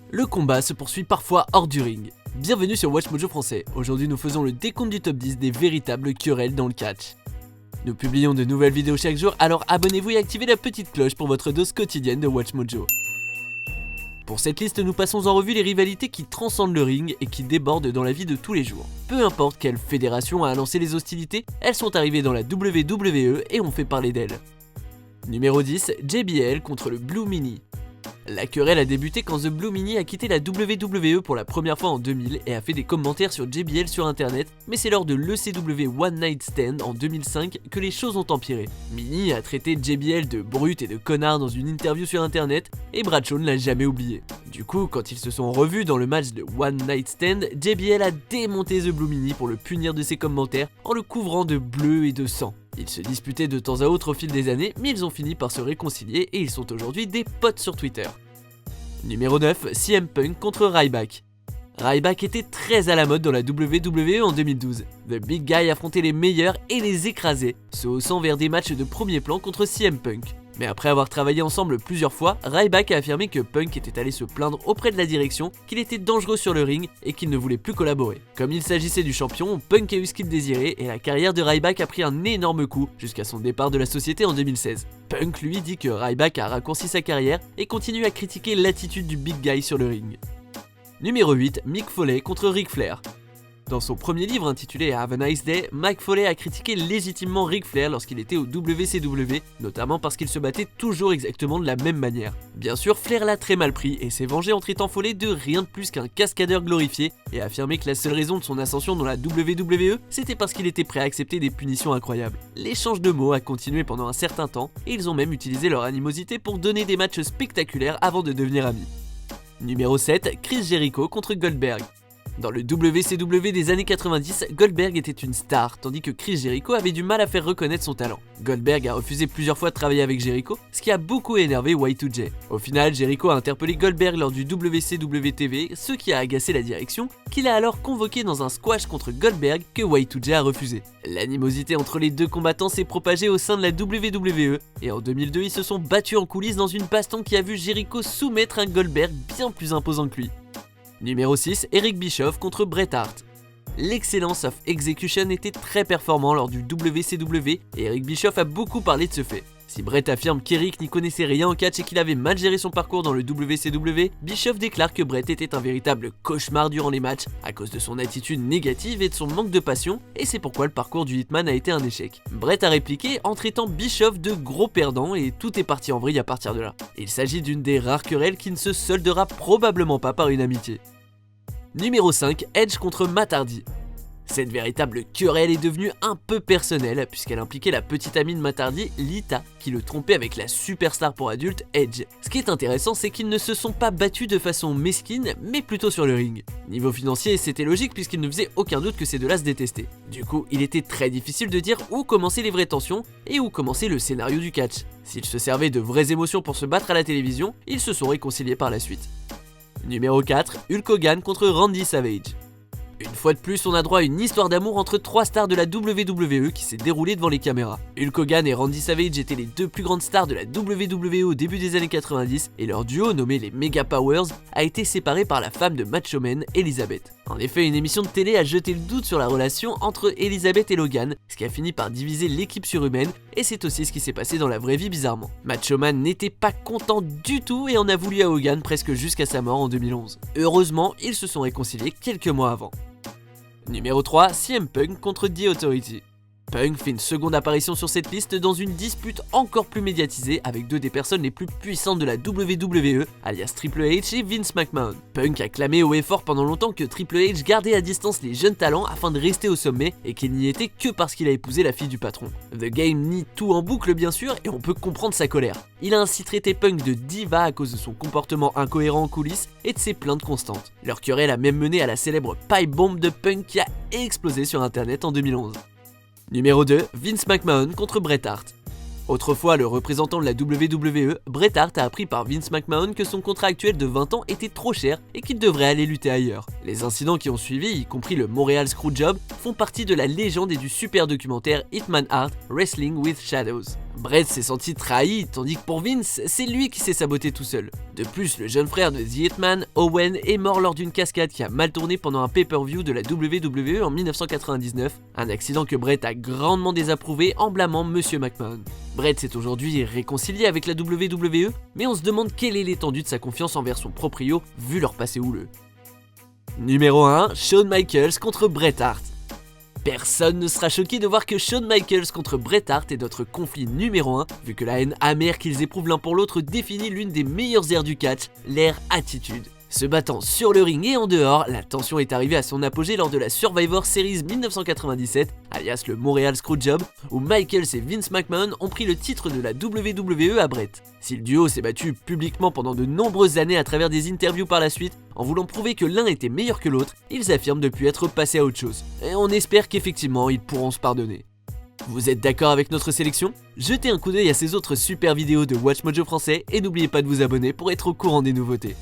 Le combat se poursuit parfois hors du ring. Bienvenue sur WatchMojo français, aujourd'hui nous faisons le décompte du top 10 des véritables querelles dans le catch. Nous publions de nouvelles vidéos chaque jour, alors abonnez-vous et activez la petite cloche pour votre dose quotidienne de WatchMojo. Pour cette liste, nous passons en revue les rivalités qui transcendent le ring et qui débordent dans la vie de tous les jours. Peu importe quelle fédération a lancé les hostilités, elles sont arrivées dans la WWE et ont fait parler d'elles. Numéro 10, JBL contre le Blue Mini. La querelle a débuté quand The Blue Mini a quitté la WWE pour la première fois en 2000 et a fait des commentaires sur JBL sur internet, mais c'est lors de l'ECW One Night Stand en 2005 que les choses ont empiré. Mini a traité JBL de brute et de connard dans une interview sur internet et Bradshaw ne l'a jamais oublié. Du coup, quand ils se sont revus dans le match de One Night Stand, JBL a démonté The Blue Mini pour le punir de ses commentaires en le couvrant de bleu et de sang. Ils se disputaient de temps à autre au fil des années, mais ils ont fini par se réconcilier et ils sont aujourd'hui des potes sur Twitter. Numéro 9, CM Punk contre Ryback. Ryback était très à la mode dans la WWE en 2012. The Big Guy affrontait les meilleurs et les écrasait, se haussant vers des matchs de premier plan contre CM Punk. Mais après avoir travaillé ensemble plusieurs fois, Ryback a affirmé que Punk était allé se plaindre auprès de la direction, qu'il était dangereux sur le ring et qu'il ne voulait plus collaborer. Comme il s'agissait du champion, Punk a eu ce qu'il désirait et la carrière de Ryback a pris un énorme coup jusqu'à son départ de la société en 2016. Punk lui dit que Ryback a raccourci sa carrière et continue à critiquer l'attitude du Big Guy sur le ring. Numéro 8, Mick Foley contre Ric Flair. Dans son premier livre intitulé Have a Nice Day, Mick Foley a critiqué légitimement Ric Flair lorsqu'il était au WCW, notamment parce qu'il se battait toujours exactement de la même manière. Bien sûr, Flair l'a très mal pris et s'est vengé en traitant Foley de rien de plus qu'un cascadeur glorifié et a affirmé que la seule raison de son ascension dans la WWE, c'était parce qu'il était prêt à accepter des punitions incroyables. L'échange de mots a continué pendant un certain temps et ils ont même utilisé leur animosité pour donner des matchs spectaculaires avant de devenir amis. Numéro 7, Chris Jericho contre Goldberg. Dans le WCW des années 90, Goldberg était une star, tandis que Chris Jericho avait du mal à faire reconnaître son talent. Goldberg a refusé plusieurs fois de travailler avec Jericho, ce qui a beaucoup énervé Y2J. Au final, Jericho a interpellé Goldberg lors du WCW TV, ce qui a agacé la direction, qu'il a alors convoqué dans un squash contre Goldberg que Y2J a refusé. L'animosité entre les deux combattants s'est propagée au sein de la WWE, et en 2002, ils se sont battus en coulisses dans une baston qui a vu Jericho soumettre un Goldberg bien plus imposant que lui. Numéro 6, Eric Bischoff contre Bret Hart. L'excellence of execution était très performant lors du WCW et Eric Bischoff a beaucoup parlé de ce fait. Si Bret affirme qu'Eric n'y connaissait rien en catch et qu'il avait mal géré son parcours dans le WCW, Bischoff déclare que Bret était un véritable cauchemar durant les matchs à cause de son attitude négative et de son manque de passion, et c'est pourquoi le parcours du Hitman a été un échec. Bret a répliqué en traitant Bischoff de gros perdant et tout est parti en vrille à partir de là. Il s'agit d'une des rares querelles qui ne se soldera probablement pas par une amitié. Numéro 5, Edge contre Matt Hardy. Cette véritable querelle est devenue un peu personnelle puisqu'elle impliquait la petite amie de Matt Hardy, Lita, qui le trompait avec la superstar pour adultes Edge. Ce qui est intéressant, c'est qu'ils ne se sont pas battus de façon mesquine, mais plutôt sur le ring. Niveau financier, c'était logique puisqu'il ne faisait aucun doute que ces deux-là se détestaient. Du coup, il était très difficile de dire où commençaient les vraies tensions et où commençait le scénario du catch. S'ils se servaient de vraies émotions pour se battre à la télévision, ils se sont réconciliés par la suite. Numéro 4, Hulk Hogan contre Randy Savage. Une fois de plus, on a droit à une histoire d'amour entre trois stars de la WWE qui s'est déroulée devant les caméras. Hulk Hogan et Randy Savage étaient les deux plus grandes stars de la WWE au début des années 90 et leur duo, nommé les Mega Powers, a été séparé par la femme de Macho Man, Elizabeth. En effet, une émission de télé a jeté le doute sur la relation entre Elizabeth et Logan, ce qui a fini par diviser l'équipe surhumaine, et c'est aussi ce qui s'est passé dans la vraie vie bizarrement. Macho Man n'était pas content du tout et en a voulu à Hogan presque jusqu'à sa mort en 2011. Heureusement, ils se sont réconciliés quelques mois avant. Numéro 3, CM Punk contre The Authority. Punk fait une seconde apparition sur cette liste dans une dispute encore plus médiatisée avec deux des personnes les plus puissantes de la WWE, alias Triple H et Vince McMahon. Punk a clamé haut et fort pendant longtemps que Triple H gardait à distance les jeunes talents afin de rester au sommet et qu'il n'y était que parce qu'il a épousé la fille du patron. The Game nie tout en boucle bien sûr et on peut comprendre sa colère. Il a ainsi traité Punk de diva à cause de son comportement incohérent en coulisses et de ses plaintes constantes. Leur querelle a même mené à la célèbre pipe bomb de Punk qui a explosé sur internet en 2011. Numéro 2, Vince McMahon contre Bret Hart. Autrefois le représentant de la WWE, Bret Hart a appris par Vince McMahon que son contrat actuel de 20 ans était trop cher et qu'il devrait aller lutter ailleurs. Les incidents qui ont suivi, y compris le Montreal Screwjob, font partie de la légende et du super documentaire Hitman Hart Wrestling with Shadows. Bret s'est senti trahi, tandis que pour Vince, c'est lui qui s'est saboté tout seul. De plus, le jeune frère de The Hitman, Owen, est mort lors d'une cascade qui a mal tourné pendant un pay-per-view de la WWE en 1999, un accident que Bret a grandement désapprouvé en blâmant Monsieur McMahon. Bret s'est aujourd'hui réconcilié avec la WWE, mais on se demande quelle est l'étendue de sa confiance envers son proprio, vu leur passé houleux. Numéro 1, Shawn Michaels contre Bret Hart. Personne ne sera choqué de voir que Shawn Michaels contre Bret Hart est notre conflit numéro 1, vu que la haine amère qu'ils éprouvent l'un pour l'autre définit l'une des meilleures ères du catch, l'ère Attitude. Se battant sur le ring et en dehors, la tension est arrivée à son apogée lors de la Survivor Series 1997, alias le Montreal Screwjob, où Michaels et Vince McMahon ont pris le titre de la WWE à Bret. Si le duo s'est battu publiquement pendant de nombreuses années à travers des interviews par la suite, en voulant prouver que l'un était meilleur que l'autre, ils affirment depuis être passés à autre chose. Et on espère qu'effectivement ils pourront se pardonner. Vous êtes d'accord avec notre sélection? Jetez un coup d'œil à ces autres super vidéos de WatchMojo français et n'oubliez pas de vous abonner pour être au courant des nouveautés.